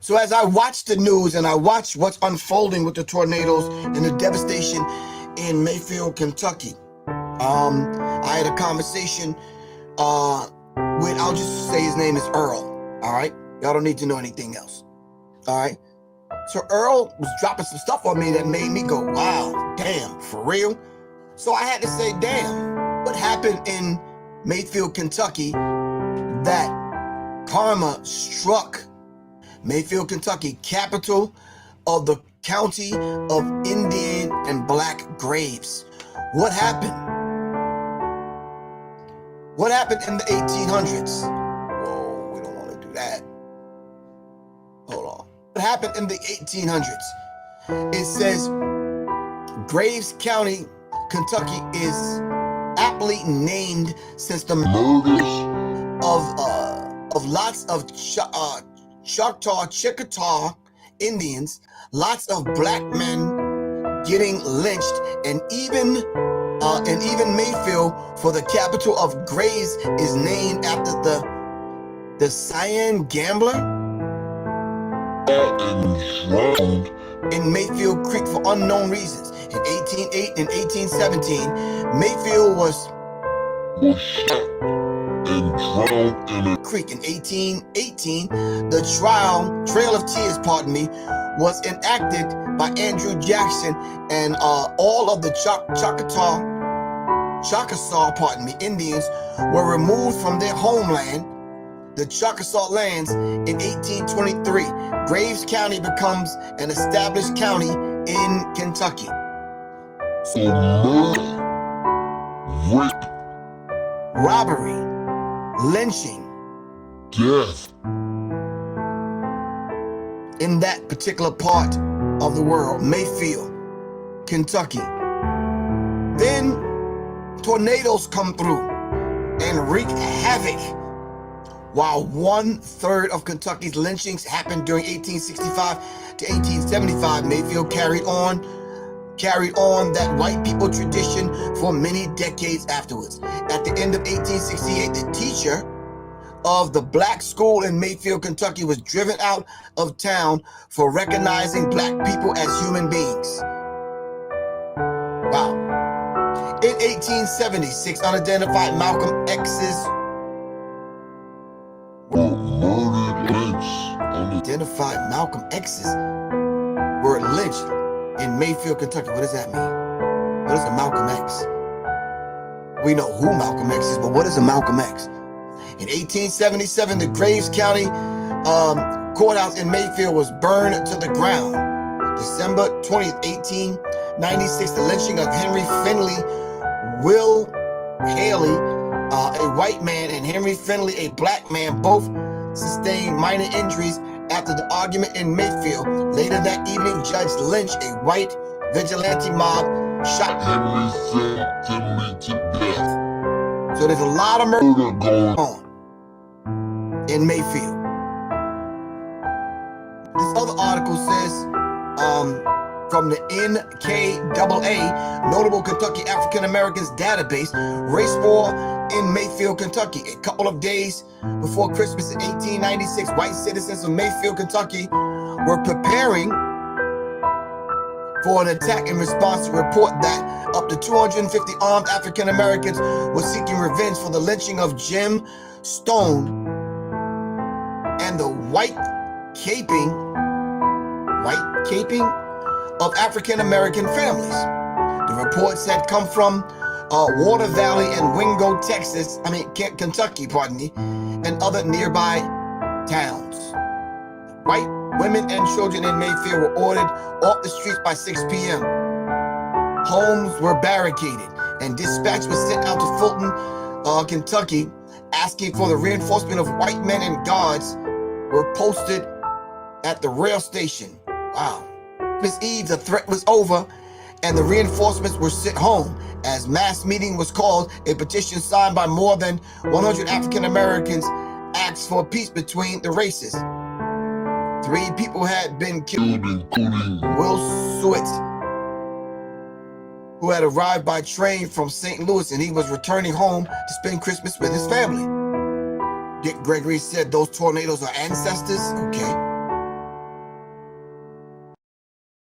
So as I watch the news and I watch what's unfolding with the tornadoes and the devastation in Mayfield, Kentucky, I had a conversation with, I'll just say his name is Earl, all right? Y'all don't need to know anything else, all right? So Earl was dropping some stuff on me that made me go, wow, damn, for real? So I had to say, damn, what happened in Mayfield, Kentucky that karma struck Mayfield, Kentucky, capital of the county of Indian and Black graves? What happened? What happened in the 1800s? Whoa, we don't want to do that. Hold on. What happened in the 1800s? It says Graves County, Kentucky is aptly named since the murders of lots of Choctaw Indians, lots of black men getting lynched, and even Mayfield, for the capital of Graves, is named after the Cyan gambler drowned in Mayfield Creek for unknown reasons. In 1808 and 1817, Mayfield was shot and drowned in a creek. In 1818, the Trail of Tears, was enacted by Andrew Jackson, and all of the Choctaw Indians were removed from their homeland, the Choctaw lands, in 1823. Graves County becomes an established county in Kentucky. So murder, rape, robbery, lynching, death in that particular part of the world, Mayfield, Kentucky. Then tornadoes come through and wreak havoc. While 1/3 of Kentucky's lynchings happened during 1865 to 1875, Mayfield carried on that white people tradition for many decades afterwards. At the end of 1868, the teacher of the black school in Mayfield, Kentucky, was driven out of town for recognizing black people as human beings. Wow. In 1876, unidentified Malcolm X's unidentified Malcolm X's were lynched in Mayfield, Kentucky. What does that mean? What is a Malcolm X? We know who Malcolm X is, but what is a Malcolm X? In 1877, the Graves County courthouse in Mayfield was burned to the ground. December 20th, 1896, the lynching of Henry Finley, Will Haley, a white man, and Henry Finley, a black man, both sustained minor injuries after the argument in Mayfield. Later that evening, Judge Lynch, a white vigilante mob, shot Henry Finley to death. So there's a lot of murder going on in Mayfield. This other article says, from the NKAA, Notable Kentucky African Americans Database, race war in Mayfield, Kentucky. A couple of days before Christmas in 1896, white citizens of Mayfield, Kentucky were preparing for an attack in response to a report that up to 250 armed African Americans were seeking revenge for the lynching of Jim Stone and the white caping of African American families. The reports had come from Water Valley and Wingo, Kentucky, and other nearby towns. White women and children in Mayfield were ordered off the streets by 6 p.m. Homes were barricaded, and dispatch was sent out to Fulton, Kentucky, asking for the reinforcement of white men, and guards were posted at the rail station. Wow. Christmas Eve, the threat was over, and the reinforcements were sent home. As mass meeting was called, a petition signed by more than 100 African Americans asked for peace between the races. 3 people had been killed, including Will Switz, who had arrived by train from St. Louis, and he was returning home to spend Christmas with his family. Dick Gregory said those tornadoes are ancestors. Okay.